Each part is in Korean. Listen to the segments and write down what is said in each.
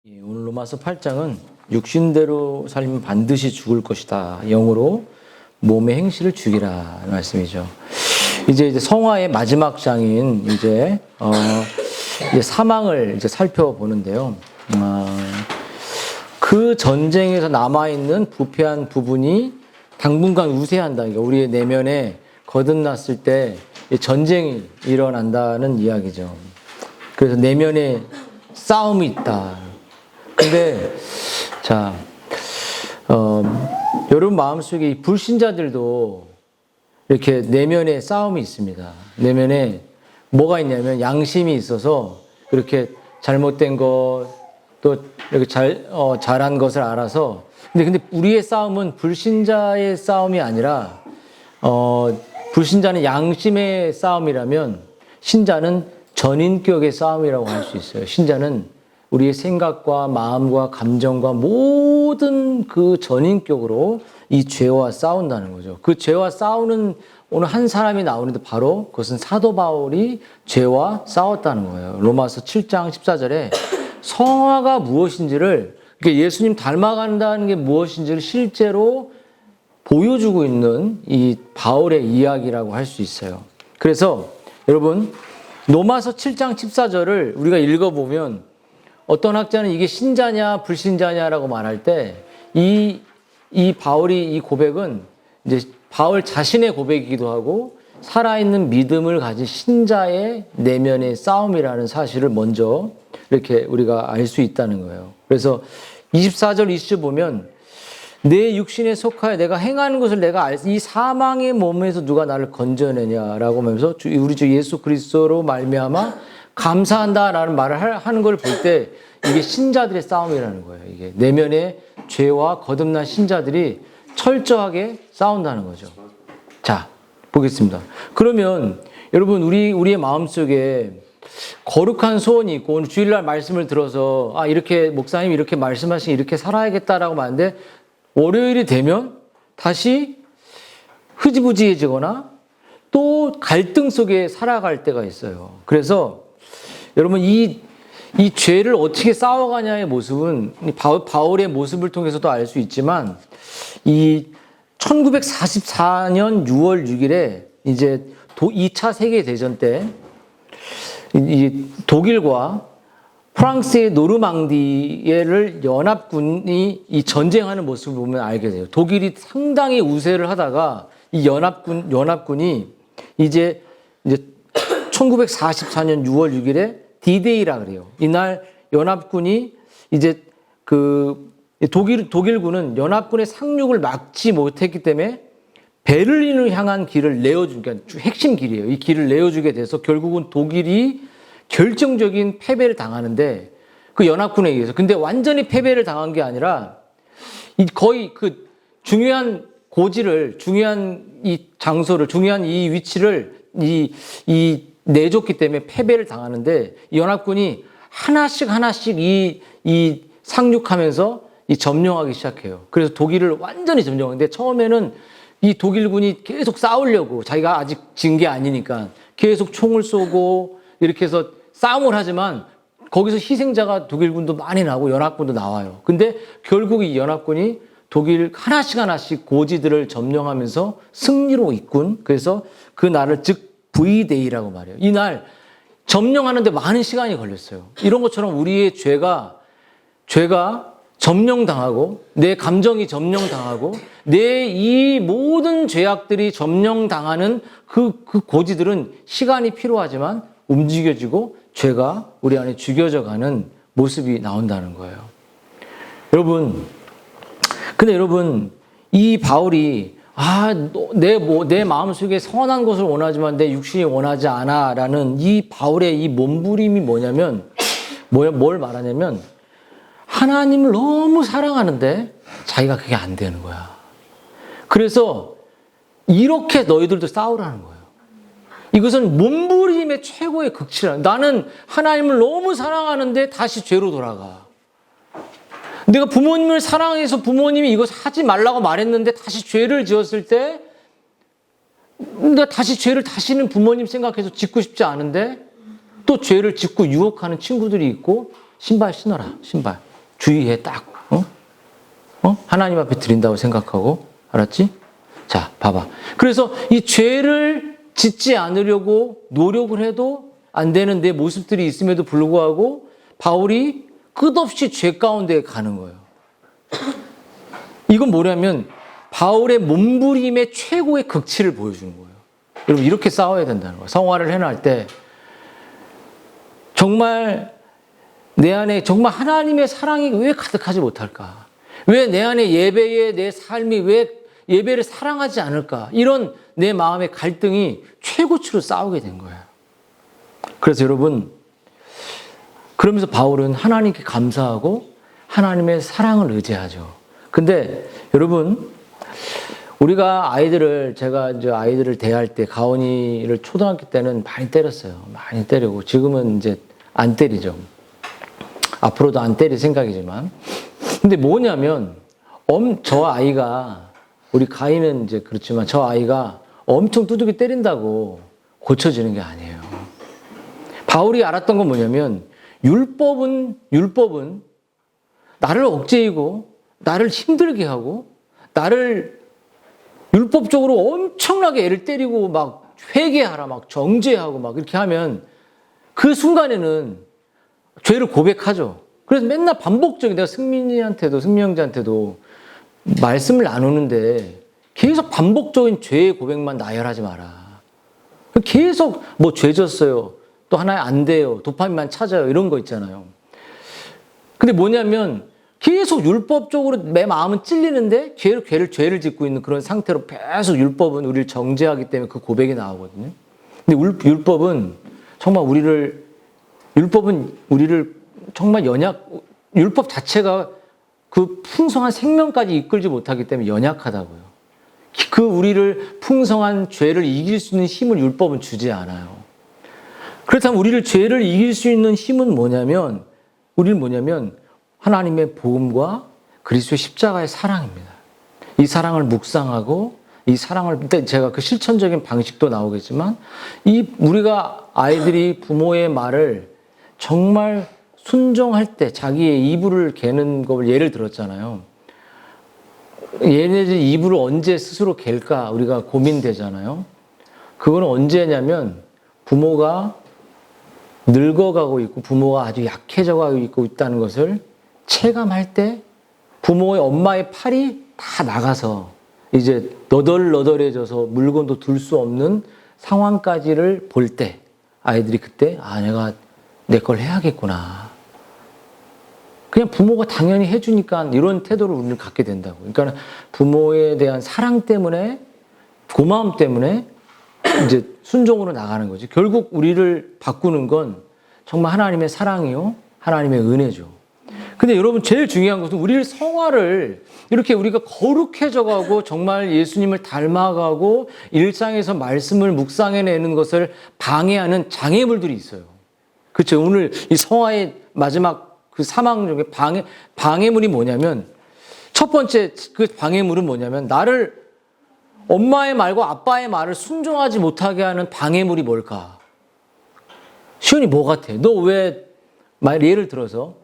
오늘 로마서 8장은 육신대로 살면 반드시 죽을 것이다. 영으로 몸의 행실을 죽이라 말씀이죠. 이제 성화의 마지막 장인 이제 사망을 이제 살펴보는데요. 그 전쟁에서 남아있는 부패한 부분이 당분간 우세한다. 그러니까 우리의 내면에 거듭났을 때 전쟁이 일어난다는 이야기죠. 그래서 내면에 싸움이 있다. 근데 여러분 마음속에 이 불신자들도 이렇게 내면에 싸움이 있습니다. 내면에 뭐가 있냐면 양심이 있어서 그렇게 잘못된 것, 또 이렇게 잘한 것을 알아서 근데 우리의 싸움은 불신자의 싸움이 아니라 불신자는 양심의 싸움이라면 신자는 전인격의 싸움이라고 할 수 있어요. 신자는 우리의 생각과 마음과 감정과 모든 그 전인격으로 이 죄와 싸운다는 거죠. 그 죄와 싸우는 오늘 한 사람이 나오는데 바로 그것은 사도 바울이 죄와 싸웠다는 거예요. 로마서 7장 14절에 성화가 무엇인지를, 그러니까 예수님 닮아간다는 게 무엇인지를 실제로 보여주고 있는 이 바울의 이야기라고 할 수 있어요. 그래서 여러분 로마서 7장 14절을 우리가 읽어보면 어떤 학자는 이게 신자냐 불신자냐라고 말할 때 이 바울이 이 고백은 이제 바울 자신의 고백이기도 하고 살아있는 믿음을 가진 신자의 내면의 싸움이라는 사실을 먼저 이렇게 우리가 알 수 있다는 거예요. 그래서 24절 20절 보면 내 육신에 속하여 내가 행하는 것을 내가 이 사망의 몸에서 누가 나를 건져내냐라고 하면서 우리 주 예수 그리스도로 말미암아 감사한다라는 말을 하는 걸 볼 때 이게 신자들의 싸움이라는 거예요. 이게 내면의 죄와 거듭난 신자들이 철저하게 싸운다는 거죠. 자, 보겠습니다. 그러면 여러분 우리의 마음속에 거룩한 소원이 있고 오늘 주일날 말씀을 들어서 이렇게 목사님 이렇게 말씀하시니 이렇게 살아야겠다라고 말하는데 월요일이 되면 다시 흐지부지해지거나 또 갈등 속에 살아갈 때가 있어요. 그래서 여러분 이 죄를 어떻게 싸워가냐의 모습은 바울의 모습을 통해서도 알 수 있지만 이 1944년 6월 6일에 이제 2차 세계대전 때 이 독일과 프랑스의 노르망디에를 연합군이 이 전쟁하는 모습을 보면 알게 돼요. 독일이 상당히 우세를 하다가 이 연합군이 이제 1944년 6월 6일에 D-Day라 그래요. 이날 연합군이 이제 독일군은 연합군의 상륙을 막지 못했기 때문에 베를린을 향한 길을 그러니까 핵심 길이에요. 이 길을 내어주게 돼서 결국은 독일이 결정적인 패배를 당하는데 그 연합군에 의해서. 근데 완전히 패배를 당한 게 아니라 거의 그 중요한 고지를, 중요한 이 장소를, 중요한 이 위치를 내줬기 때문에 패배를 당하는데 연합군이 하나씩 이 상륙하면서 점령하기 시작해요. 그래서 독일을 완전히 점령하는데 처음에는 이 독일군이 계속 싸우려고 자기가 아직 진 게 아니니까 계속 총을 쏘고 이렇게 해서 싸움을 하지만 거기서 희생자가 독일군도 많이 나고 연합군도 나와요. 근데 결국 이 연합군이 독일 하나씩 고지들을 점령하면서 승리로 이끈, 그래서 그 날을 즉 V-Day라고 말해요. 이날 점령하는데 많은 시간이 걸렸어요. 이런 것처럼 우리의 죄가 점령당하고 내 감정이 점령당하고 내 이 모든 죄악들이 점령당하는 그 고지들은 시간이 필요하지만 움직여지고 죄가 우리 안에 죽여져 가는 모습이 나온다는 거예요. 근데 여러분 이 바울이 내 마음속에 선한 것을 원하지만 내 육신이 원하지 않아 라는 이 바울의 이 몸부림이 뭐냐면 뭘 말하냐면 하나님을 너무 사랑하는데 자기가 그게 안 되는 거야. 그래서 이렇게 너희들도 싸우라는 거예요. 이것은 몸부림의 최고의 극치라. 나는 하나님을 너무 사랑하는데 다시 죄로 돌아가. 내가 부모님을 사랑해서 부모님이 이것 하지 말라고 말했는데 다시 죄를 지었을 때 내가 다시는 부모님 생각해서 짓고 싶지 않은데 또 죄를 짓고 유혹하는 친구들이 있고 신발 신어라, 신발. 주의해, 딱. 하나님 앞에 드린다고 생각하고. 알았지? 자, 봐봐. 그래서 이 죄를 짓지 않으려고 노력을 해도 안 되는 내 모습들이 있음에도 불구하고 바울이 끝없이 죄 가운데 가는 거예요. 이건 뭐냐면 바울의 몸부림의 최고의 극치를 보여주는 거예요. 여러분, 이렇게 싸워야 된다는 거예요. 성화를 해나갈 때 정말 내 안에 정말 하나님의 사랑이 왜 가득하지 못할까? 왜 내 안에 예배의 내 삶이 왜 예배를 사랑하지 않을까? 이런 내 마음의 갈등이 최고치로 싸우게 된 거예요. 그래서 여러분, 그러면서 바울은 하나님께 감사하고 하나님의 사랑을 의지하죠. 근데 여러분, 우리가 제가 이제 아이들을 대할 때, 가온이를 초등학교 때는 많이 때렸어요. 많이 때리고, 지금은 이제 안 때리죠. 앞으로도 안 때릴 생각이지만. 근데 뭐냐면, 저 아이가, 우리 가인은 이제 그렇지만 저 아이가 엄청 두둑이 때린다고 고쳐지는 게 아니에요. 바울이 알았던 건 뭐냐면, 율법은 나를 억제이고, 나를 힘들게 하고, 나를 율법적으로 엄청나게 애를 때리고 막 회개하라, 막 정죄하고 막 이렇게 하면 그 순간에는 죄를 고백하죠. 그래서 맨날 반복적인, 내가 승민이 형제한테도 말씀을 나누는데 계속 반복적인 죄의 고백만 나열하지 마라. 계속 뭐 죄 졌어요. 또 하나에 안 돼요. 도파민만 찾아요. 이런 거 있잖아요. 근데 뭐냐면 계속 율법적으로 내 마음은 찔리는데 죄를 짓고 있는 그런 상태로 계속 율법은 우리를 정죄하기 때문에 그 고백이 나오거든요. 근데 율법은 정말 우리를 정말 율법 자체가 그 풍성한 생명까지 이끌지 못하기 때문에 연약하다고요. 그 우리를 풍성한 죄를 이길 수 있는 힘을 율법은 주지 않아요. 그렇다면 우리를 죄를 이길 수 있는 힘은 뭐냐면 하나님의 복음과 그리스도의 십자가의 사랑입니다. 이 사랑을 묵상하고 이 사랑을, 제가 그 실천적인 방식도 나오겠지만, 우리가 아이들이 부모의 말을 정말 순종할 때 자기의 이불을 개는 걸 예를 들었잖아요. 얘네들 이불을 언제 스스로 갤까 우리가 고민되잖아요. 그거는 언제냐면 부모가 늙어가고 있고 부모가 아주 약해져가고 있다는 것을 체감할 때, 부모의 엄마의 팔이 다 나가서 이제 너덜너덜해져서 물건도 둘 수 없는 상황까지를 볼 때 아이들이 그때 내가 내 걸 해야겠구나. 그냥 부모가 당연히 해주니까 이런 태도를 우리는 갖게 된다고. 그러니까 부모에 대한 사랑 때문에, 고마움 때문에 이제 순종으로 나가는 거지. 결국 우리를 바꾸는 건 정말 하나님의 사랑이요, 하나님의 은혜죠. 근데 여러분, 제일 중요한 것은 우리를 성화를 이렇게 우리가 거룩해져가고 정말 예수님을 닮아가고 일상에서 말씀을 묵상해내는 것을 방해하는 장애물들이 있어요. 그렇죠. 오늘 이 성화의 마지막 그 사망 중에 방해물이 뭐냐면, 첫 번째 그 방해물은 뭐냐면, 나를 엄마의 말과 아빠의 말을 순종하지 못하게 하는 방해물이 뭘까? 시온이 뭐 같아? 너 왜, 예를 들어서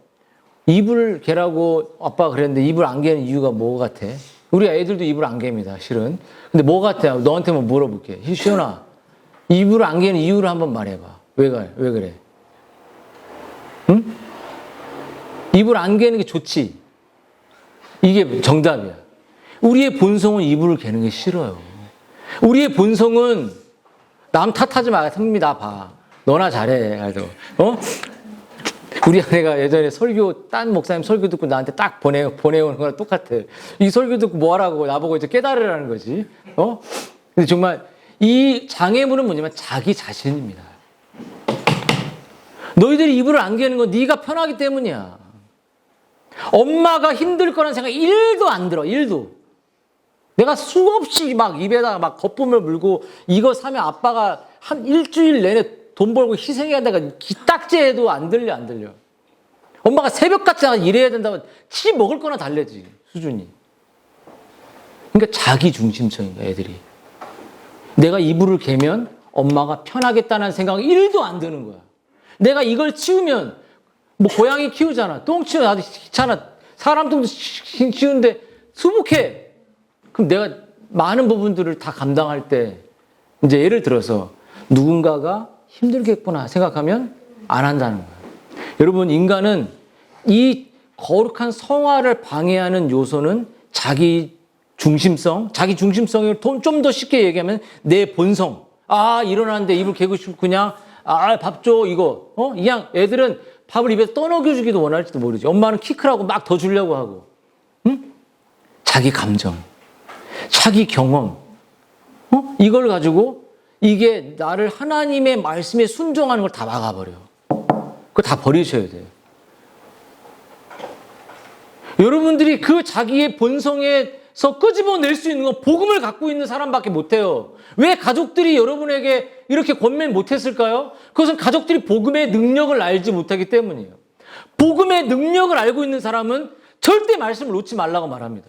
이불 개라고 아빠가 그랬는데 이불 안 개는 이유가 뭐 같아? 우리 애들도 이불 안 개입니다, 실은. 근데 뭐 같아? 너한테 뭐 물어볼게. 시온아, 이불 안 개는 이유를 한번 말해봐. 왜 그래? 응? 이불 안 개는 게 좋지. 이게 정답이야. 우리의 본성은 이불을 개는 게 싫어요. 우리의 본성은 남 탓하지 마. 성미 나 봐. 너나 잘해. 우리 아내가 예전에 딴 목사님 설교 듣고 나한테 딱 보내오는 거랑 똑같아. 이 설교 듣고 뭐 하라고 나보고 이제 깨달으라는 거지. 근데 정말 이 장애물은 뭐냐면 자기 자신입니다. 너희들이 이불을 안 개는 건 네가 편하기 때문이야. 엄마가 힘들 거라는 생각 1도 안 들어. 1도. 내가 수없이 막 입에다가 막 거품을 물고 이거 사면 아빠가 한 일주일 내내 돈 벌고 희생해야 된다가 기딱지해도 안 들려. 엄마가 새벽같이 일해야 된다고 치 먹을 거나 달래지, 수준이. 그러니까 자기 중심적인 거야, 애들이. 내가 이불을 개면 엄마가 편하겠다는 생각이 1도 안 드는 거야. 내가 이걸 치우면 뭐 고양이 키우잖아. 똥 치워 나도 귀찮아. 사람 똥도 치우는데 수북해. 그럼 내가 많은 부분들을 다 감당할 때 이제 예를 들어서 누군가가 힘들겠구나 생각하면 안 한다는 거예요. 여러분, 인간은 이 거룩한 성화를 방해하는 요소는 자기 중심성을 좀 더 쉽게 얘기하면 내 본성. 아, 일어나는데 입을 개고 싶고 그냥 밥 줘 이거. 그냥 애들은 밥을 입에서 떠넘겨주기도 원할지도 모르지. 엄마는 키 크라고 막 더 주려고 하고. 응? 자기 감정, 자기 경험. 이걸 가지고 이게 나를 하나님의 말씀에 순종하는 걸 다 막아버려. 그거 다 버리셔야 돼요. 여러분들이 그 자기의 본성에서 끄집어낼 수 있는 건 복음을 갖고 있는 사람밖에 못해요. 왜 가족들이 여러분에게 이렇게 권면 못했을까요? 그것은 가족들이 복음의 능력을 알지 못하기 때문이에요. 복음의 능력을 알고 있는 사람은 절대 말씀을 놓지 말라고 말합니다.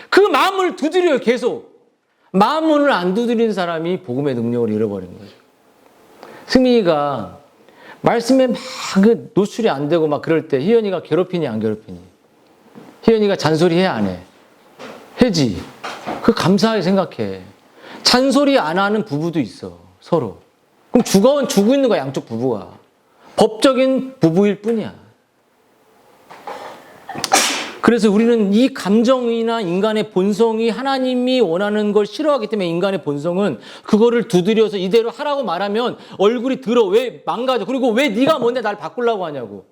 그 마음을 두드려요, 계속. 마음문을 안 두드리는 사람이 복음의 능력을 잃어버리는 거죠. 승민이가 말씀에 막 노출이 안 되고 막 그럴 때 희연이가 괴롭히니 안 괴롭히니? 희연이가 잔소리 해 안 해? 해지. 그 감사하게 생각해. 잔소리 안 하는 부부도 있어, 서로. 그럼 죽고 있는 거야, 양쪽 부부가. 법적인 부부일 뿐이야. 그래서 우리는 이 감정이나 인간의 본성이 하나님이 원하는 걸 싫어하기 때문에 인간의 본성은 그거를 두드려서 이대로 하라고 말하면 얼굴이 들어. 왜 망가져? 그리고 왜 네가 뭔데 날 바꾸려고 하냐고.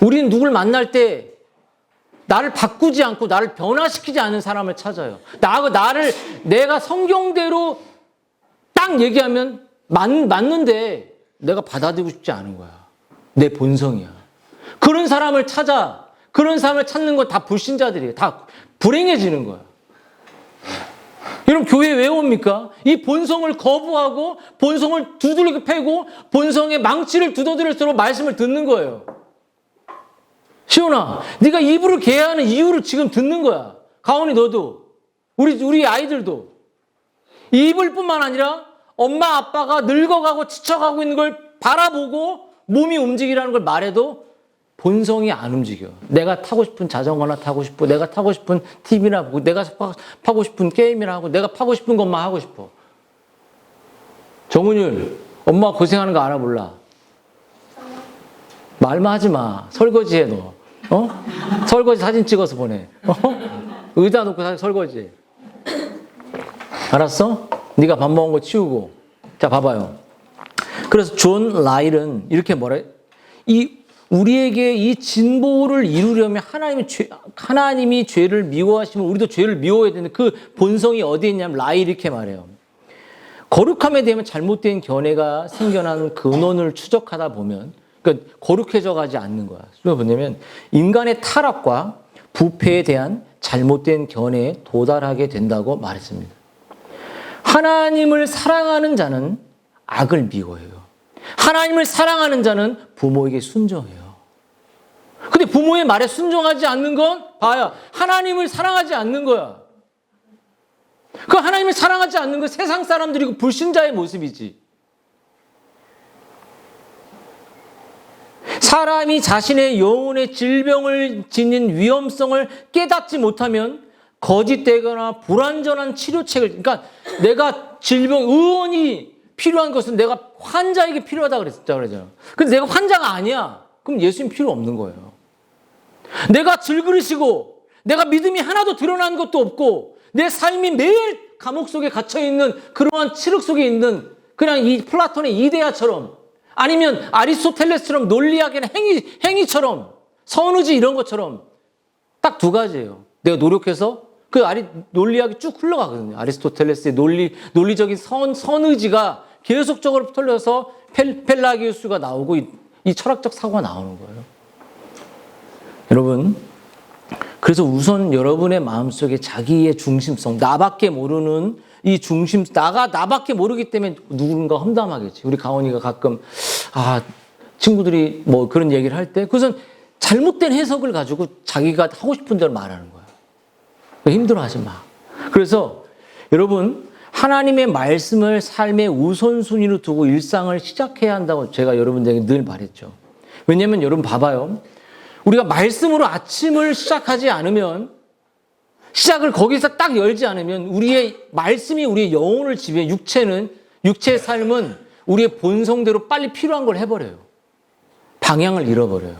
우리는 누굴 만날 때 나를 바꾸지 않고 나를 변화시키지 않는 사람을 찾아요. 내가 성경대로 딱 얘기하면 맞는데 내가 받아들이고 싶지 않은 거야. 내 본성이야. 그런 사람을 찾아. 그런 사람을 찾는 건 다 불신자들이에요. 다 불행해지는 거야. 여러분, 교회 왜 옵니까? 이 본성을 거부하고 본성을 두들겨 패고 본성의 망치를 두드릴수록 말씀을 듣는 거예요. 시온아, 네가 이불을 개야 하는 이유를 지금 듣는 거야. 가온이 너도. 우리 아이들도. 이불뿐만 아니라 엄마 아빠가 늙어가고 지쳐가고 있는 걸 바라보고 몸이 움직이라는 걸 말해도 본성이 안 움직여. 내가 타고 싶은 자전거나 타고 싶고, 내가 타고 싶은 TV나 보고, 내가 파고 싶은 게임이나 하고, 내가 파고 싶은 것만 하고 싶어. 정은율, 엄마가 고생하는 거 알아 몰라? 말만 하지 마. 설거지해 너. 설거지 사진 찍어서 보내. 의자 놓고 설거지. 알았어? 네가 밥 먹은 거 치우고. 자, 봐봐요. 그래서 존 라일은 이렇게 우리에게 이 진보를 이루려면 하나님이 죄를 미워하시면 우리도 죄를 미워해야 되는 그 본성이 어디에 있냐면 라일이 이렇게 말해요. 거룩함에 대한 잘못된 견해가 생겨난 근원을 추적하다 보면, 그러니까 거룩해져 가지 않는 거야. 그게 뭐냐면 인간의 타락과 부패에 대한 잘못된 견해에 도달하게 된다고 말했습니다. 하나님을 사랑하는 자는 악을 미워해요. 하나님을 사랑하는 자는 부모에게 순종해요. 근데 부모의 말에 순종하지 않는 건 봐야 하나님을 사랑하지 않는 거야. 그 하나님을 사랑하지 않는 건 세상 사람들이고 불신자의 모습이지. 사람이 자신의 영혼의 질병을 지닌 위험성을 깨닫지 못하면 거짓되거나 불완전한 치료책을, 그러니까 내가 의원이 필요한 것은 내가 환자에게 필요하다 그랬잖아. 근데 내가 환자가 아니야. 그럼 예수님 필요 없는 거예요. 내가 질그릇이고 내가 믿음이 하나도 드러난 것도 없고 내 삶이 매일 감옥 속에 갇혀있는 그러한 칠흑 속에 있는 그냥 이 플라톤의 이데아처럼 아니면 아리스토텔레스처럼 논리학의 행위처럼 선의지 이런 것처럼 딱 두 가지예요. 내가 노력해서 논리학이 쭉 흘러가거든요. 아리스토텔레스의 논리적인 선의지가 계속적으로 털려서 펠라기우스가 나오고 이 철학적 사고가 나오는 거예요. 여러분, 그래서 우선 여러분의 마음속에 자기의 중심성, 나밖에 모르는 이 나밖에 모르기 때문에 누군가 험담하겠지. 우리 가온이가 가끔 친구들이 뭐 그런 얘기를 할 때 그것은 잘못된 해석을 가지고 자기가 하고 싶은 대로 말하는 거야. 힘들어하지 마. 그래서 여러분, 하나님의 말씀을 삶의 우선순위로 두고 일상을 시작해야 한다고 제가 여러분들에게 늘 말했죠. 왜냐면 여러분 봐봐요. 우리가 말씀으로 아침을 시작하지 않으면, 시작을 거기서 딱 열지 않으면 우리의 말씀이 우리의 영혼을 지배해. 육체의 삶은 우리의 본성대로 빨리 필요한 걸 해버려요. 방향을 잃어버려요.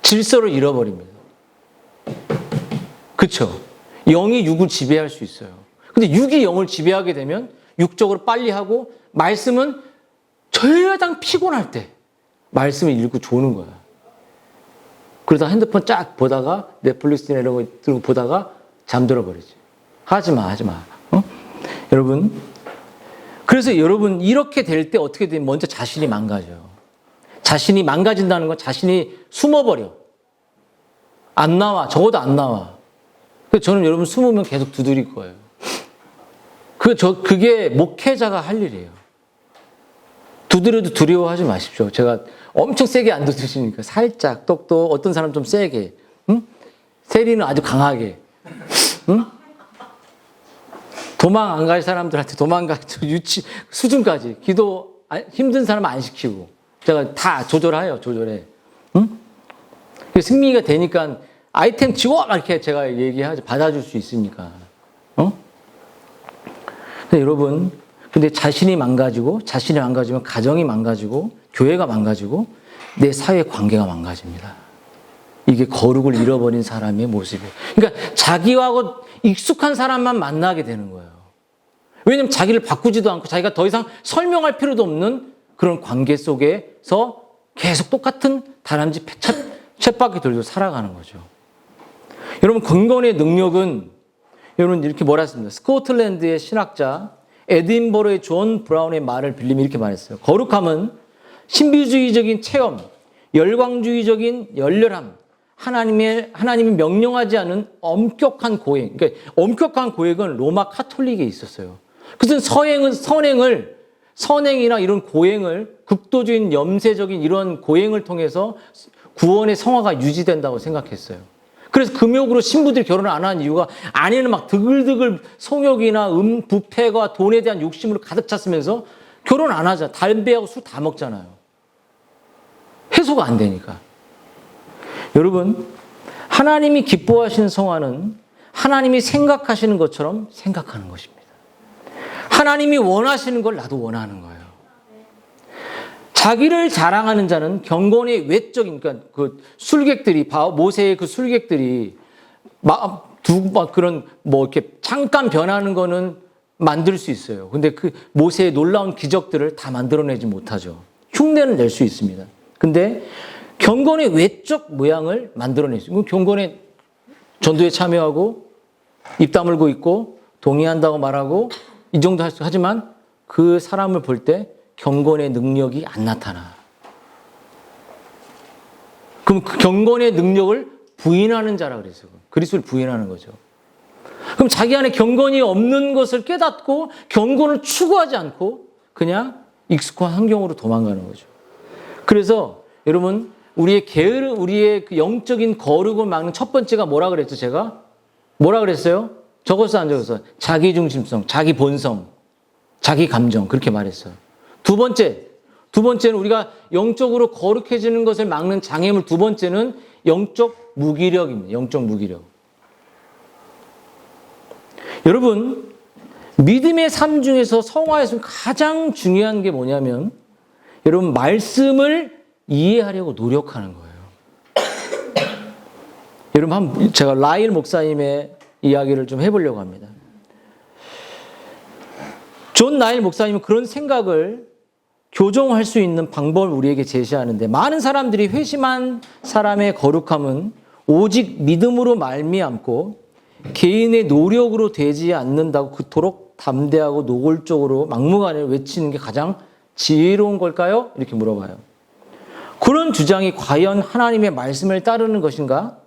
질서를 잃어버립니다. 그렇죠? 영이 육을 지배할 수 있어요. 근데 육이 영을 지배하게 되면 육적으로 빨리 하고, 말씀은 최대한 피곤할 때 말씀을 읽고 조는 거야. 그러다 핸드폰 쫙 보다가 넷플릭스나 이런 거 들고 보다가 잠들어 버리지. 하지 마. 어? 여러분, 그래서 여러분 이렇게 될 때 어떻게 되면 먼저 자신이 망가져요. 자신이 망가진다는 건 자신이 숨어버려. 안 나와. 적어도 안 나와. 그래서 저는 여러분 숨으면 계속 두드릴 거예요. 그게 목회자가 할 일이에요. 두드려도 두려워하지 마십시오. 제가 엄청 세게 안 두드리니까 살짝, 또 어떤 사람 좀 세게, 응? 세리는 아주 강하게, 응? 도망 안 갈 사람들한테 도망가 수준까지 기도 힘든 사람 안 시키고 제가 다 조절해요. 응? 승리가 되니까 아이템 지워 이렇게 제가 얘기하죠. 받아줄 수 있으니까. 근데 여러분, 근데 자신이 망가지면 가정이 망가지고 교회가 망가지고 내 사회 관계가 망가집니다. 이게 거룩을 잃어버린 사람의 모습이에요. 그러니까 자기하고 익숙한 사람만 만나게 되는 거예요. 왜냐하면 자기를 바꾸지도 않고 자기가 더 이상 설명할 필요도 없는 그런 관계 속에서 계속 똑같은 다람쥐 쳇바퀴 돌고 살아가는 거죠. 여러분, 근본의 능력은 여러분 이렇게 뭐라 했습니다. 스코틀랜드의 신학자 에딘버러의 존 브라운의 말을 빌리면 이렇게 말했어요. 거룩함은 신비주의적인 체험, 열광주의적인 열렬함, 하나님이 명령하지 않은 엄격한 고행. 그러니까 엄격한 고행은 로마 카톨릭에 있었어요. 그것은 선행이나 이런 고행을, 극도적인 염세적인 이런 고행을 통해서 구원의 성화가 유지된다고 생각했어요. 그래서 금욕으로 신부들이 결혼을 안 하는 이유가, 안에는 막 드글드글 성욕이나 부패와 돈에 대한 욕심으로 가득 찼으면서 결혼 안 하잖아. 담배하고 술 다 먹잖아요. 해소가 안 되니까. 여러분, 하나님이 기뻐하시는 성화는 하나님이 생각하시는 것처럼 생각하는 것입니다. 하나님이 원하시는 걸 나도 원하는 거예요. 자기를 자랑하는 자는 경건의 외적인, 그러니까 그 술객들이, 모세의 그 술객들이 그런 이렇게 잠깐 변하는 거는 만들 수 있어요. 근데 그 모세의 놀라운 기적들을 다 만들어내지 못하죠. 흉내는 낼 수 있습니다. 근데 경건의 외적 모양을 만들어낼 수 있어요. 경건의 전도에 참여하고 입 다물고 있고 동의한다고 말하고 이 정도 할 수, 하지만 그 사람을 볼 때 경건의 능력이 안 나타나. 그럼 그 경건의 능력을 부인하는 자라 그랬어요. 그리스도를 부인하는 거죠. 그럼 자기 안에 경건이 없는 것을 깨닫고 경건을 추구하지 않고 그냥 익숙한 환경으로 도망가는 거죠. 그래서 여러분, 우리의 그 영적인 거룩을 막는 첫 번째가 뭐라 그랬죠? 제가 뭐라 그랬어요? 적었어 안 적었어? 자기중심성, 자기 본성, 자기 감정, 그렇게 말했어요. 두 번째는 우리가 영적으로 거룩해지는 것을 막는 장애물, 두 번째는 영적 무기력입니다. 영적 무기력. 여러분, 믿음의 삶 중에서 성화에서 가장 중요한 게 뭐냐면, 여러분, 말씀을 이해하려고 노력하는 거예요. 여러분, 제가 라일 목사님의 이야기를 좀 해보려고 합니다. 존 라일 목사님은 그런 생각을 교정할 수 있는 방법을 우리에게 제시하는데, 많은 사람들이 회심한 사람의 거룩함은 오직 믿음으로 말미암고 개인의 노력으로 되지 않는다고 그토록 담대하고 노골적으로 막무가내로 외치는 게 가장 지혜로운 걸까요? 이렇게 물어봐요. 그런 주장이 과연 하나님의 말씀을 따르는 것인가?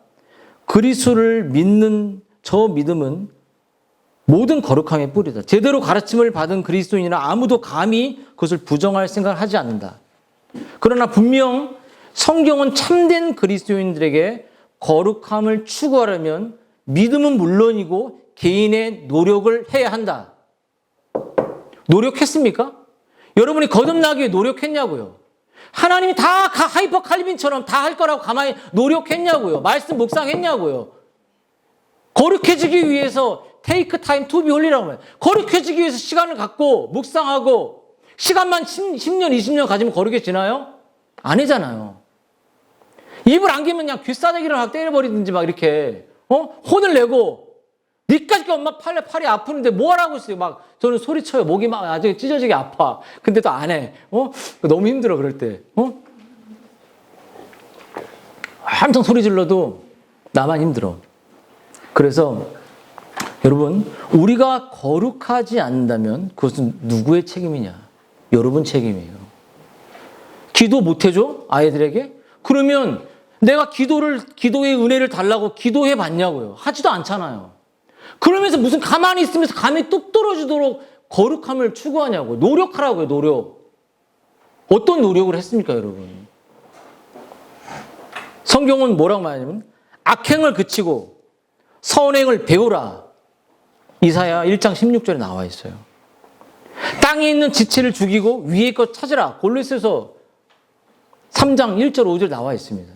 그리스도를 믿는 저 믿음은 모든 거룩함의 뿌리다. 제대로 가르침을 받은 그리스도인이나 아무도 감히 그것을 부정할 생각을 하지 않는다. 그러나 분명 성경은 참된 그리스도인들에게 거룩함을 추구하려면 믿음은 물론이고 개인의 노력을 해야 한다. 노력했습니까? 여러분이 거듭나기 위해 노력했냐고요? 하나님이 다 하이퍼 칼빈처럼 다 할 거라고 가만히 노력했냐고요. 말씀 묵상했냐고요. 거룩해지기 위해서 take time to be holy라고 해요. 거룩해지기 위해서 시간을 갖고 묵상하고 시간만 10년, 20년 가지면 거룩해지나요? 아니잖아요. 입을 안 개면 그냥 귀싸대기를 막 때려버리든지 막 이렇게 혼을 내고 니까지 엄마 팔이 아프는데 뭐 하라고 있어요. 막 저는 소리쳐요. 목이 막 아주 찢어지게 아파. 근데 또 안 해. 너무 힘들어 그럴 때. 한창 소리 질러도 나만 힘들어. 그래서 여러분 우리가 거룩하지 않는다면 그것은 누구의 책임이냐? 여러분 책임이에요. 기도 못 해줘? 아이들에게? 그러면 내가 기도의 은혜를 달라고 기도해 봤냐고요. 하지도 않잖아요. 그러면서 무슨 가만히 있으면서 감이 뚝 떨어지도록 거룩함을 추구하냐고. 노력하라고요, 노력. 어떤 노력을 했습니까, 여러분? 성경은 뭐라고 말하냐면 악행을 그치고 선행을 배우라. 이사야 1장 16절에 나와 있어요. 땅에 있는 지체를 죽이고 위에 것 찾으라. 골로새서 3장 1절 5절 나와 있습니다.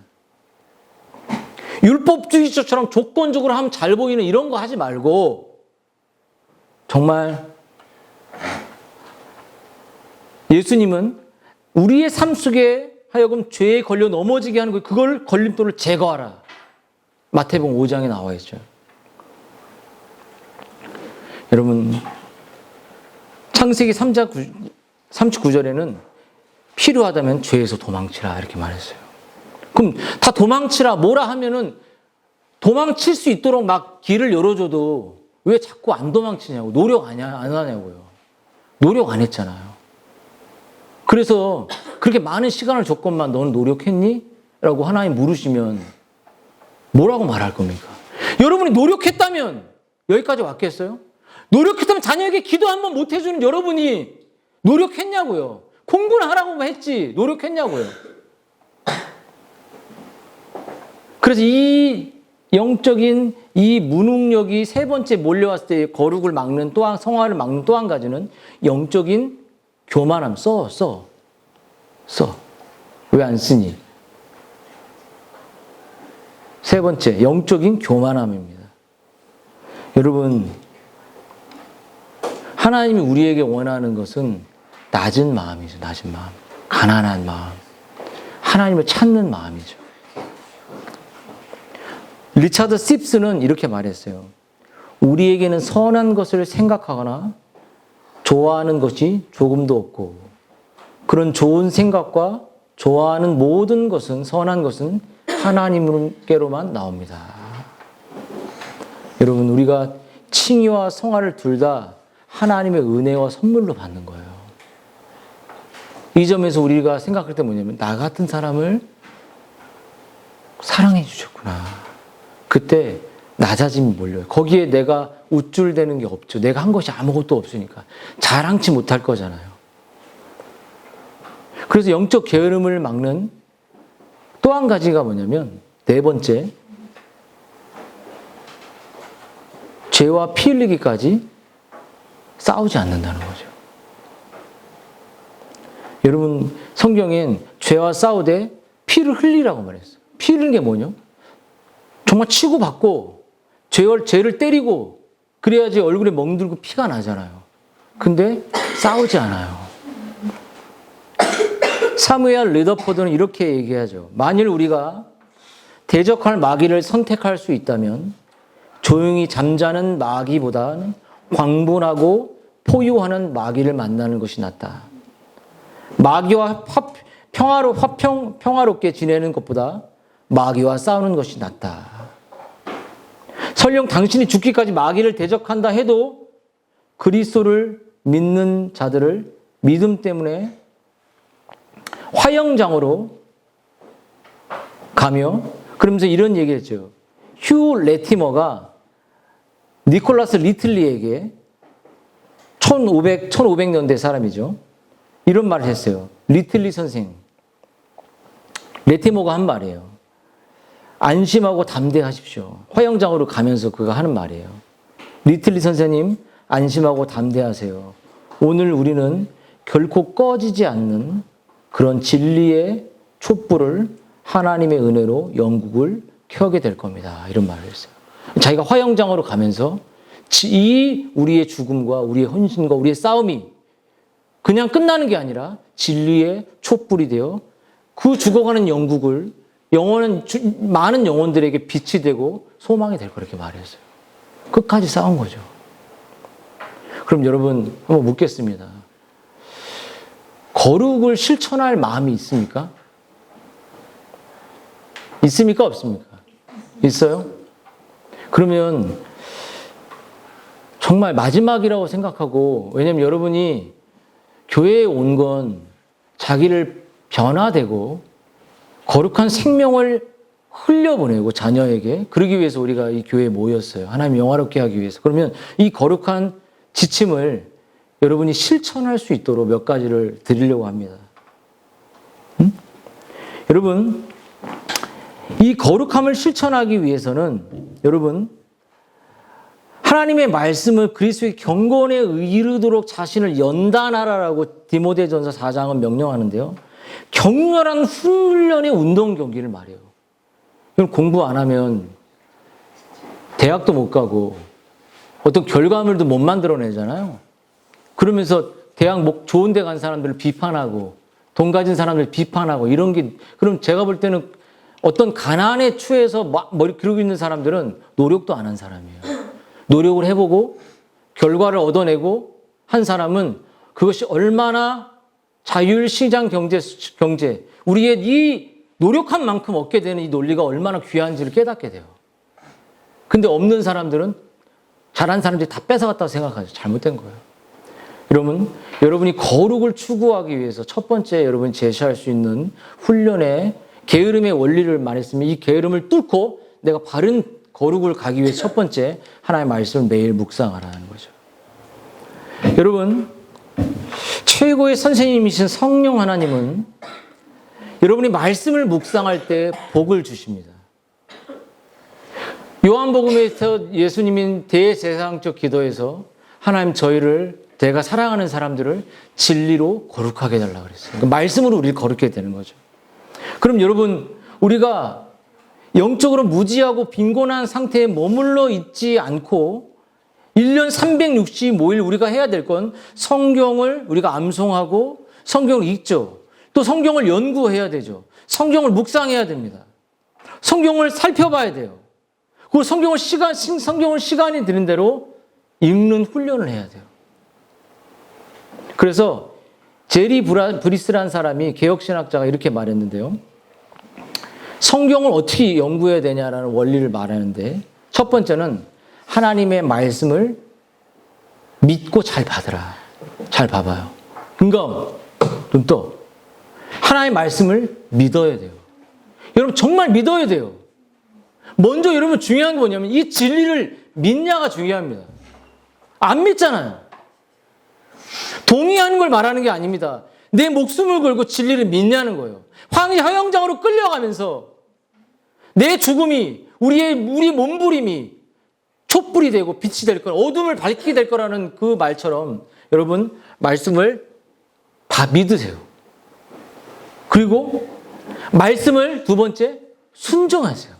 율법주의자처럼 조건적으로 하면 잘 보이는 이런 거 하지 말고 정말 예수님은 우리의 삶 속에 하여금 죄에 걸려 넘어지게 하는 그걸 걸림돌을 제거하라. 마태복음 5장에 나와 있죠. 여러분 창세기 3장 39절에는 필요하다면 죄에서 도망치라 이렇게 말했어요. 그럼 다 도망치라 뭐라 하면은 도망칠 수 있도록 막 길을 열어줘도 왜 자꾸 안 도망치냐고. 노력 안 하냐고요. 노력 안 했잖아요. 그래서 그렇게 많은 시간을 줬건만 너는 노력했니? 라고 하나님 물으시면 뭐라고 말할 겁니까? 여러분이 노력했다면 여기까지 왔겠어요? 노력했다면 자녀에게 기도 한 번 못 해주는 여러분이 노력했냐고요. 공부는 하라고만 했지 노력했냐고요. 그래서 이 영적인 이 무능력이 세 번째 몰려왔을 때 거룩을 막는 성화를 막는 또 한 가지는 영적인 교만함. 써. 왜 안 쓰니? 세 번째, 영적인 교만함입니다. 여러분, 하나님이 우리에게 원하는 것은 낮은 마음이죠. 낮은 마음. 가난한 마음. 하나님을 찾는 마음이죠. 리차드 씹스는 이렇게 말했어요. 우리에게는 선한 것을 생각하거나 좋아하는 것이 조금도 없고 그런 좋은 생각과 좋아하는 모든 것은 선한 것은 하나님께로만 나옵니다. 여러분 우리가 칭의와 성화를 둘 다 하나님의 은혜와 선물로 받는 거예요. 이 점에서 우리가 생각할 때 뭐냐면 나 같은 사람을 사랑해 주셨구나. 그때 낮아짐이 몰려요. 거기에 내가 우쭐대는 게 없죠. 내가 한 것이 아무것도 없으니까. 자랑치 못할 거잖아요. 그래서 영적 게으름을 막는 또 한 가지가 뭐냐면 네 번째, 죄와 피 흘리기까지 싸우지 않는다는 거죠. 여러분 성경엔 죄와 싸우되 피를 흘리라고 말했어요. 피 흘리는 게 뭐냐? 정말 치고받고 죄를 때리고 그래야지 얼굴에 멍들고 피가 나잖아요. 근데 싸우지 않아요. 사무엘 르더포드는 이렇게 얘기하죠. 만일 우리가 대적할 마귀를 선택할 수 있다면 조용히 잠자는 마귀보다는 광분하고 포효하는 마귀를 만나는 것이 낫다. 마귀와 평화롭게 지내는 것보다 마귀와 싸우는 것이 낫다. 설령 당신이 죽기까지 마귀를 대적한다 해도 그리스도를 믿는 자들을 믿음 때문에 화영장으로 가며 그러면서 이런 얘기를 했죠. 휴 레티머가 니콜라스 리틀리에게 1500년대 사람이죠. 이런 말을 했어요. 리틀리 선생. 레티머가 한 말이에요. 안심하고 담대하십시오. 화영장으로 가면서 그가 하는 말이에요. 리틀리 선생님, 안심하고 담대하세요. 오늘 우리는 결코 꺼지지 않는 그런 진리의 촛불을 하나님의 은혜로 영국을 켜게 될 겁니다. 이런 말을 했어요. 자기가 화영장으로 가면서 이 우리의 죽음과 우리의 헌신과 우리의 싸움이 그냥 끝나는 게 아니라 진리의 촛불이 되어 그 죽어가는 영국을 많은 영혼들에게 빛이 되고 소망이 될 거렇게 말했어요. 끝까지 싸운 거죠. 그럼 여러분 한번 묻겠습니다. 거룩을 실천할 마음이 있습니까? 있습니까? 없습니까? 있어요? 그러면 정말 마지막이라고 생각하고, 왜냐면 여러분이 교회에 온 건 자기를 변화되고 거룩한 생명을 흘려보내고 자녀에게, 그러기 위해서 우리가 이 교회에 모였어요. 하나님 영화롭게 하기 위해서. 그러면 이 거룩한 지침을 여러분이 실천할 수 있도록 몇 가지를 드리려고 합니다. 여러분, 이 거룩함을 실천하기 위해서는 여러분, 하나님의 말씀을 그리스도의 경건에 이르도록 자신을 연단하라라고 디모데전서 4장은 명령하는데요. 격렬한 훈련의 운동 경기를 말해요. 그럼 공부 안 하면 대학도 못 가고 어떤 결과물도 못 만들어내잖아요. 그러면서 대학 좋은 데 간 사람들을 비판하고 돈 가진 사람들 비판하고 이런 게, 그럼 제가 볼 때는 어떤 가난에 추해서 머리 그러고 있는 사람들은 노력도 안 한 사람이에요. 노력을 해보고 결과를 얻어내고 한 사람은 그것이 얼마나 자율시장 경제, 우리의 이 노력한 만큼 얻게 되는 이 논리가 얼마나 귀한지를 깨닫게 돼요. 근데 없는 사람들은 잘한 사람들이 다 뺏어갔다고 생각하죠. 잘못된 거예요. 여러분, 여러분이 거룩을 추구하기 위해서 첫 번째 여러분이 제시할 수 있는 훈련의 게으름의 원리를 말했으면, 이 게으름을 뚫고 내가 바른 거룩을 가기 위해 첫 번째 하나님의 말씀을 매일 묵상하라는 거죠. 여러분, 최고의 선생님이신 성령 하나님은 여러분이 말씀을 묵상할 때 복을 주십니다. 요한복음에서 예수님이 대제사장적 기도에서 하나님, 저희를, 내가 사랑하는 사람들을 진리로 거룩하게 해달라고 그랬어요. 그러니까 말씀으로 우리를 거룩하게 되는 거죠. 그럼 여러분, 우리가 영적으로 무지하고 빈곤한 상태에 머물러 있지 않고 1년 365일 우리가 해야 될 건 성경을 우리가 암송하고 성경을 읽죠. 또 성경을 연구해야 되죠. 성경을 묵상해야 됩니다. 성경을 살펴봐야 돼요. 그리고 성경을 시간이 드는 대로 읽는 훈련을 해야 돼요. 그래서 제리 브리스라는 사람이 개혁신학자가 이렇게 말했는데요. 성경을 어떻게 연구해야 되냐라는 원리를 말하는데, 첫 번째는 하나님의 말씀을 믿고 잘 받으라. 잘 봐봐요. 눈 떠. 하나님의 말씀을 믿어야 돼요. 여러분, 정말 믿어야 돼요. 먼저 여러분 중요한 게 뭐냐면 이 진리를 믿냐가 중요합니다. 안 믿잖아요. 동의하는 걸 말하는 게 아닙니다. 내 목숨을 걸고 진리를 믿냐는 거예요. 화영장으로 끌려가면서 내 죽음이, 우리 몸부림이 촛불이 되고 빛이 될 거라, 어둠을 밝히게 될 거라는 그 말처럼 여러분 말씀을 믿으세요. 그리고 말씀을 두 번째 순종하세요.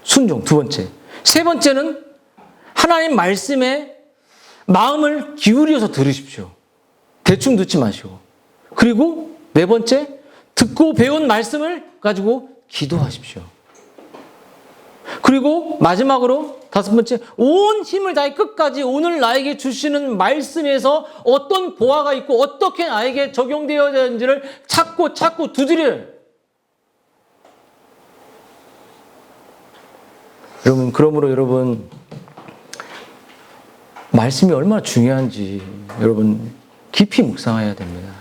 순종 두 번째. 세 번째는 하나님 말씀에 마음을 기울여서 들으십시오. 대충 듣지 마시고. 그리고 네 번째, 듣고 배운 말씀을 가지고 기도하십시오. 그리고 마지막으로 다섯 번째, 온 힘을 다해 끝까지 오늘 나에게 주시는 말씀에서 어떤 보화가 있고 어떻게 나에게 적용되어야 되는지를 찾고 두드려요. 여러분, 그러므로 여러분, 말씀이 얼마나 중요한지 여러분 깊이 묵상해야 됩니다.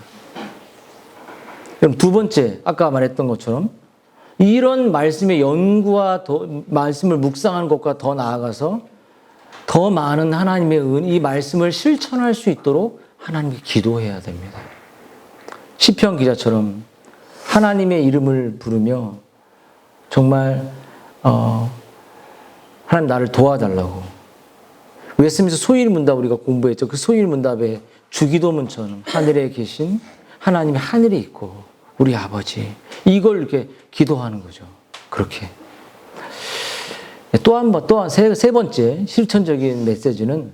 그럼 두 번째, 아까 말했던 것처럼 이런 말씀의 연구와 말씀을 묵상하는 것과 더 나아가서 더 많은 하나님의 이 말씀을 실천할 수 있도록 하나님께 기도해야 됩니다. 시편 기자처럼 하나님의 이름을 부르며 정말 하나님 나를 도와달라고. 웨스트민스터 소위문답 우리가 공부했죠. 그 소위문답의 주기도문처럼 하늘에 계신 하나님의 하늘이 있고 우리 아버지, 이걸 이렇게 기도하는 거죠. 그렇게. 또한 세 번째 실천적인 메시지는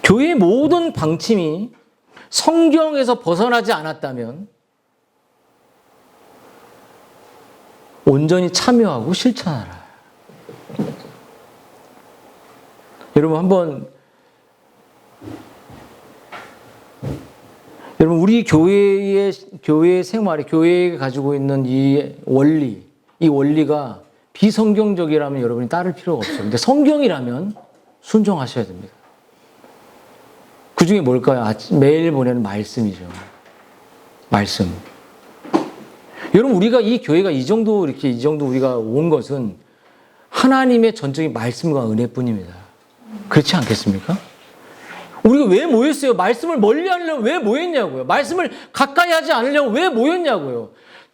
교회의 모든 방침이 성경에서 벗어나지 않았다면 온전히 참여하고 실천하라. 여러분 우리 교회의 생활이, 교회가 가지고 있는 이 원리가 비성경적이라면 여러분이 따를 필요가 없어요. 근데 성경이라면 순종하셔야 됩니다. 그 중에 뭘까요? 매일 보내는 말씀이죠. 말씀. 여러분, 우리가 이 교회가 이 정도 우리가 온 것은 하나님의 전적인 말씀과 은혜뿐입니다. 그렇지 않겠습니까? 우리가 왜 모였어요? 말씀을 멀리 하려고 왜 모였냐고요? 말씀을 가까이 하지 않으려고 왜 모였냐고요?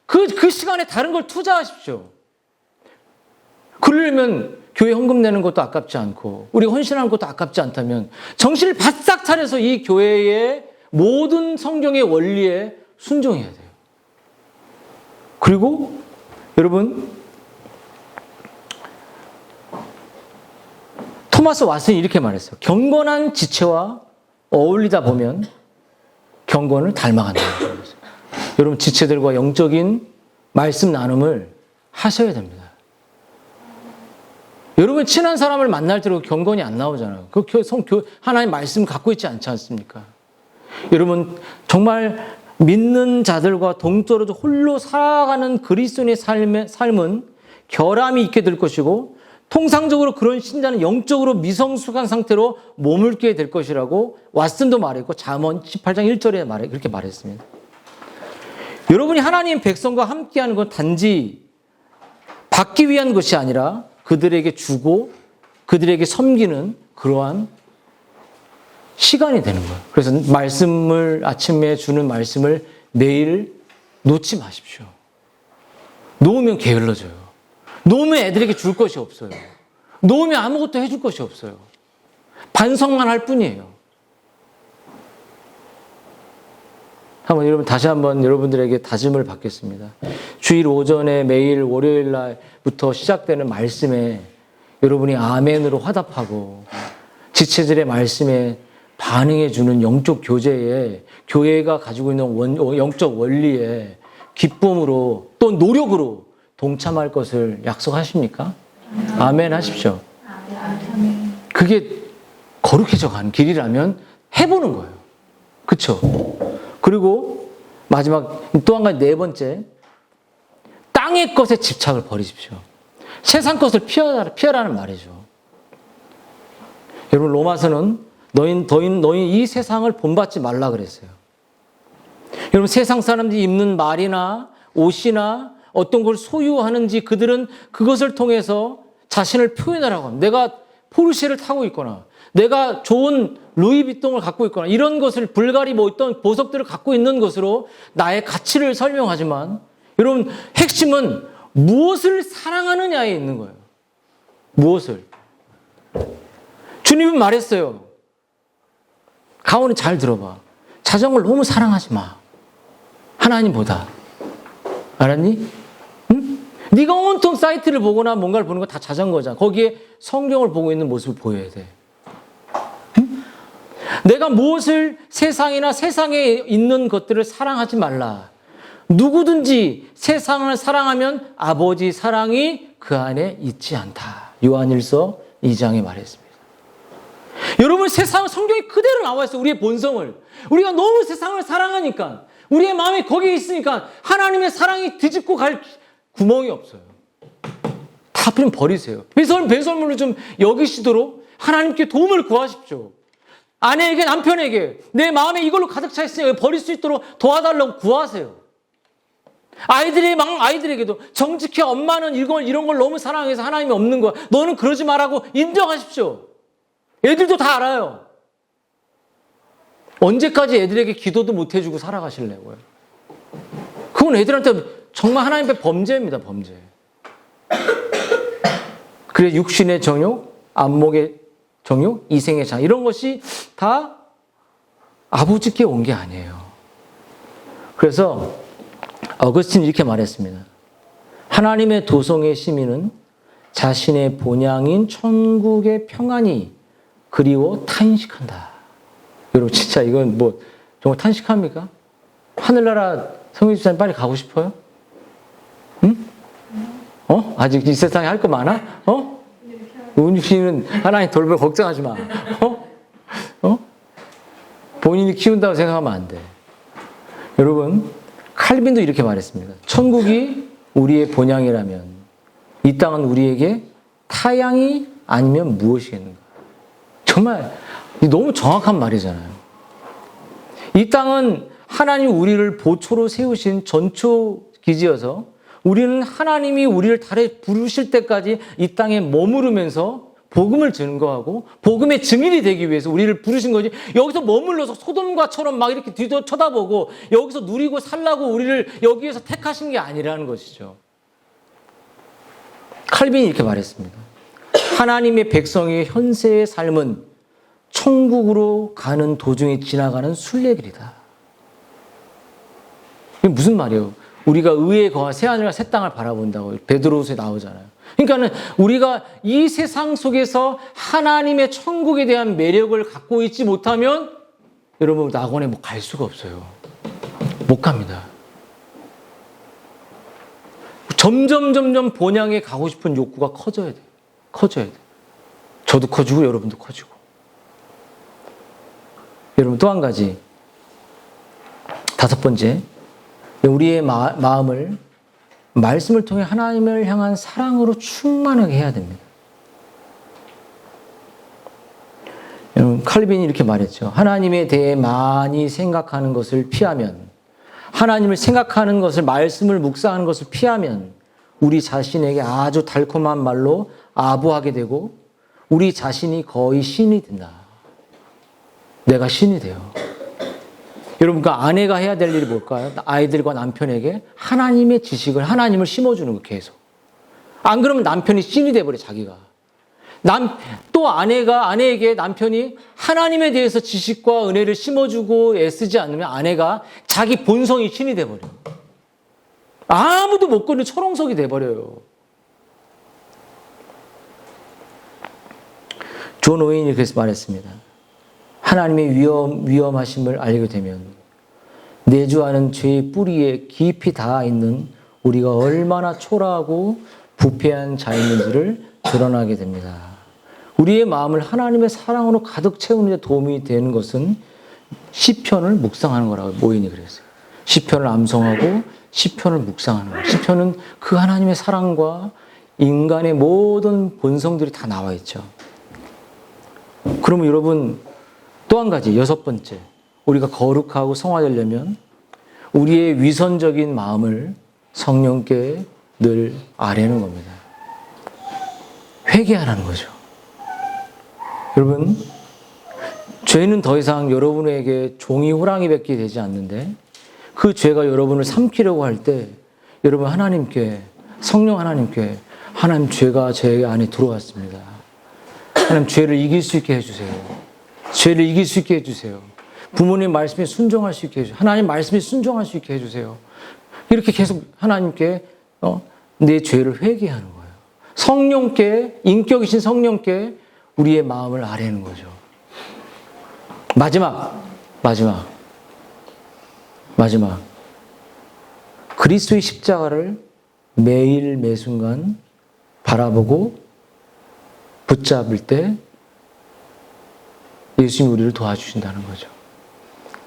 그 시간에 다른 걸 투자하십시오. 그러려면 교회 헌금 내는 것도 아깝지 않고 우리가 헌신하는 것도 아깝지 않다면 정신을 바싹 차려서 이 교회의 모든 성경의 원리에 순종해야 돼요. 그리고 여러분, 토마스 왓슨이 이렇게 말했어요. 경건한 지체와 어울리다 보면 경건을 닮아간다는 거예요. 여러분, 지체들과 영적인 말씀 나눔을 하셔야 됩니다. 여러분, 친한 사람을 만날 때로 경건이 안 나오잖아요. 하나님 말씀 갖고 있지 않지 않습니까? 여러분, 정말 믿는 자들과 동떨어져 홀로 살아가는 그리스도인의 삶은 결함이 있게 될 것이고, 통상적으로 그런 신자는 영적으로 미성숙한 상태로 머물게 될 것이라고 왓슨도 말했고, 잠언 18장 1절에 그렇게 말했습니다. 여러분이 하나님 백성과 함께하는 건 단지 받기 위한 것이 아니라 그들에게 주고 그들에게 섬기는 그러한 시간이 되는 거예요. 그래서 아침에 주는 말씀을 매일 놓지 마십시오. 놓으면 게을러져요. 놓으면 애들에게 줄 것이 없어요. 놓으면 아무것도 해줄 것이 없어요. 반성만 할 뿐이에요. 다시 한번 여러분들에게 다짐을 받겠습니다. 주일 오전에 매일 월요일 날부터 시작되는 말씀에 여러분이 아멘으로 화답하고 지체들의 말씀에 반응해주는 영적 교제에, 교회가 가지고 있는 영적 원리에 기쁨으로 또 노력으로 동참할 것을 약속하십니까? 아멘 하십시오. 그게 거룩해져 가는 길이라면 해보는 거예요. 그렇죠? 그리고 마지막 또 한 가지, 네 번째, 땅의 것에 집착을 버리십시오. 세상 것을 피하라는 말이죠. 여러분, 로마서는 너희 이 세상을 본받지 말라 그랬어요. 여러분, 세상 사람들이 입는 말이나 옷이나 어떤 걸 소유하는지 그들은 그것을 통해서 자신을 표현하라고 합니다. 내가 포르쉐를 타고 있거나 내가 좋은 루이비통을 갖고 있거나 이런 것을, 불가리 어떤 보석들을 갖고 있는 것으로 나의 가치를 설명하지만, 여러분, 핵심은 무엇을 사랑하느냐에 있는 거예요. 무엇을. 주님은 말했어요. 가온이 잘 들어봐. 자전거를 너무 사랑하지 마. 하나님보다. 알았니? 응? 네가 온통 사이트를 보거나 뭔가를 보는 거 다 자전거잖아. 거기에 성경을 보고 있는 모습을 보여야 돼. 응? 내가 무엇을, 세상이나 세상에 있는 것들을 사랑하지 말라. 누구든지 세상을 사랑하면 아버지 사랑이 그 안에 있지 않다. 요한일서 2장에 말했습니다. 여러분, 성경이 그대로 나와 있어요. 우리의 본성을. 우리가 너무 세상을 사랑하니까, 우리의 마음이 거기에 있으니까 하나님의 사랑이 뒤집고 갈 구멍이 없어요. 다 그냥 버리세요. 배설물을 좀 여기시도록 하나님께 도움을 구하십시오. 아내에게, 남편에게 내 마음에 이걸로 가득 차 있으니까 버릴 수 있도록 도와달라고 구하세요. 아이들에게도 정직히 엄마는 이런 걸 너무 사랑해서 하나님이 없는 거야. 너는 그러지 말라고 인정하십시오. 애들도 다 알아요. 언제까지 애들에게 기도도 못 해주고 살아가실래고요? 그건 애들한테 정말 하나님 앞에 범죄입니다, 범죄. 그래, 육신의 정욕, 안목의 정욕, 이생의 장, 이런 것이 다 아버지께 온 게 아니에요. 그래서 어거스틴이 이렇게 말했습니다. 하나님의 도성의 시민은 자신의 본향인 천국의 평안이 그리워 탄식한다. 여러분 진짜 이건 뭐 정말 탄식합니까? 하늘나라 성유집사님 빨리 가고 싶어요? 응? 아직 이 세상에 할 거 많아? 은유씨는 하나님 돌볼 걱정하지 마. 본인이 키운다고 생각하면 안 돼. 여러분, 칼빈도 이렇게 말했습니다. 천국이 우리의 본향이라면 이 땅은 우리에게 타향이 아니면 무엇이겠는가? 정말 너무 정확한 말이잖아요. 이 땅은 하나님 우리를 보초로 세우신 전초 기지여서 우리는 하나님이 우리를 달에 부르실 때까지 이 땅에 머무르면서 복음을 증거하고 복음의 증인이 되기 위해서 우리를 부르신 거지, 여기서 머물러서 소돔과처럼 막 이렇게 뒤도 쳐다보고 여기서 누리고 살라고 우리를 여기에서 택하신 게 아니라는 것이죠. 칼빈이 이렇게 말했습니다. 하나님의 백성의 현세의 삶은 천국으로 가는 도중에 지나가는 순례길이다. 이게 무슨 말이에요? 우리가 의에 거한 새하늘과 새 땅을 바라본다고 베드로후서에 나오잖아요. 그러니까는 우리가 이 세상 속에서 하나님의 천국에 대한 매력을 갖고 있지 못하면 여러분 낙원에 뭐 갈 수가 없어요. 못 갑니다. 점점 본향에 가고 싶은 욕구가 커져야 돼. 커져야 돼. 저도 커지고 여러분도 커지고. 여러분 또 한 가지. 5번째. 우리의 마음을 말씀을 통해 하나님을 향한 사랑으로 충만하게 해야 됩니다. 여러분, 칼빈이 이렇게 말했죠. 하나님에 대해 많이 생각하는 것을 피하면, 하나님을 생각하는 것을, 말씀을 묵상하는 것을 피하면 우리 자신에게 아주 달콤한 말로 아부하게 되고 우리 자신이 거의 신이 된다. 내가 신이 돼요. 여러분, 그 아내가 해야 될 일이 뭘까요? 아이들과 남편에게 하나님의 지식을, 하나님을 심어주는 거 계속. 안 그러면 남편이 신이 돼버려, 자기가. 또 아내에게 남편이 하나님에 대해서 지식과 은혜를 심어주고 애쓰지 않으면 아내가 자기 본성이 신이 돼버려. 아무도 못 걷는 철옹석이 돼버려요. 존 오웬이 그래서 말했습니다. 하나님의 위험하심을 알게 되면 내주하는 죄의 뿌리에 깊이 닿아 있는 우리가 얼마나 초라하고 부패한 자인지를 드러나게 됩니다. 우리의 마음을 하나님의 사랑으로 가득 채우는 데 도움이 되는 것은 시편을 묵상하는 거라고 모인이 그랬어요. 시편을 암송하고 시편을 묵상하는 거예요. 시편은 그 하나님의 사랑과 인간의 모든 본성들이 다 나와 있죠. 그러면 여러분 또 한 가지, 6번째. 우리가 거룩하고 성화되려면 우리의 위선적인 마음을 성령께 늘 아뢰는 겁니다. 회개하라는 거죠. 여러분, 죄는 더 이상 여러분에게 종이 호랑이 뱉게 되지 않는데 그 죄가 여러분을 삼키려고 할 때 여러분 하나님께, 성령 하나님께, 하나님 죄가 제 안에 들어왔습니다. 하나님 죄를 이길 수 있게 해주세요. 죄를 이길 수 있게 해주세요. 부모님 말씀에 순종할 수 있게 해주세요. 하나님 말씀에 순종할 수 있게 해주세요. 이렇게 계속 하나님께 내 죄를 회개하는 거예요. 성령께, 인격이신 성령께 우리의 마음을 아뢰는 거죠. 마지막. 그리스도의 십자가를 매일 매순간 바라보고 붙잡을 때 예수님이 우리를 도와주신다는 거죠.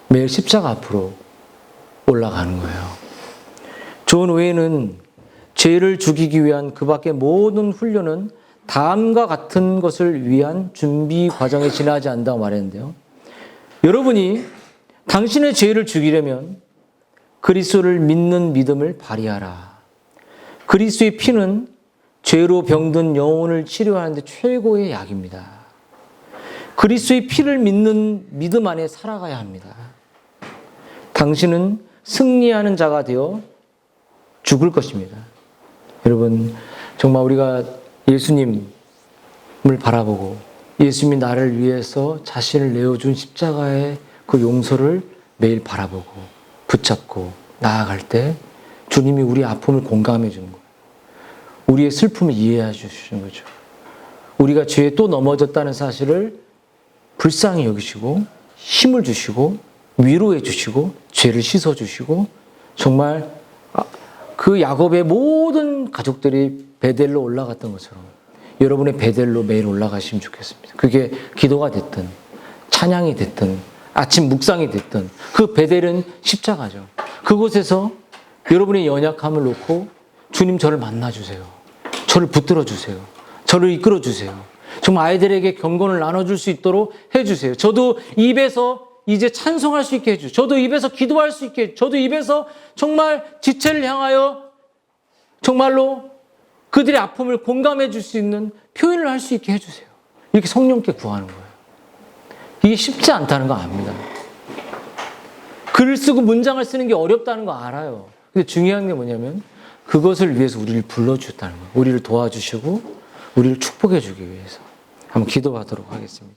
매일 십자가 앞으로 올라가는 거예요. 존 오웬은 죄를 죽이기 위한 그 밖의 모든 훈련은 다음과 같은 것을 위한 준비 과정에 지나지 않는다고 말했는데요. 여러분이 당신의 죄를 죽이려면 그리스도를 믿는 믿음을 발휘하라. 그리스도의 피는 죄로 병든 영혼을 치료하는 데 최고의 약입니다. 그리스도의 피를 믿는 믿음 안에 살아가야 합니다. 당신은 승리하는 자가 되어 죽을 것입니다. 여러분, 정말 우리가 예수님을 바라보고 예수님이 나를 위해서 자신을 내어준 십자가에 그 용서를 매일 바라보고 붙잡고 나아갈 때 주님이 우리 아픔을 공감해 주는 거예요. 우리의 슬픔을 이해해 주시는 거죠. 우리가 죄에 또 넘어졌다는 사실을 불쌍히 여기시고 힘을 주시고 위로해 주시고 죄를 씻어 주시고 정말 그 야곱의 모든 가족들이 베델로 올라갔던 것처럼 여러분의 베델로 매일 올라가시면 좋겠습니다. 그게 기도가 됐든 찬양이 됐든 아침 묵상이 됐든 그 베델은 십자가죠. 그곳에서 여러분의 연약함을 놓고 주님 저를 만나주세요. 저를 붙들어 주세요. 저를 이끌어 주세요. 정말 아이들에게 경건을 나눠줄 수 있도록 해주세요. 저도 입에서 이제 찬송할 수 있게 해주세요. 저도 입에서 기도할 수 있게 해주세요. 저도 입에서 정말 지체를 향하여 정말로 그들의 아픔을 공감해 줄 수 있는 표현을 할 수 있게 해주세요. 이렇게 성령께 구하는 거예요. 이게 쉽지 않다는 거 압니다. 글을 쓰고 문장을 쓰는 게 어렵다는 거 알아요. 근데 중요한 게 뭐냐면 그것을 위해서 우리를 불러주셨다는 거예요. 우리를 도와주시고 우리를 축복해 주기 위해서. 한번 기도하도록 하겠습니다.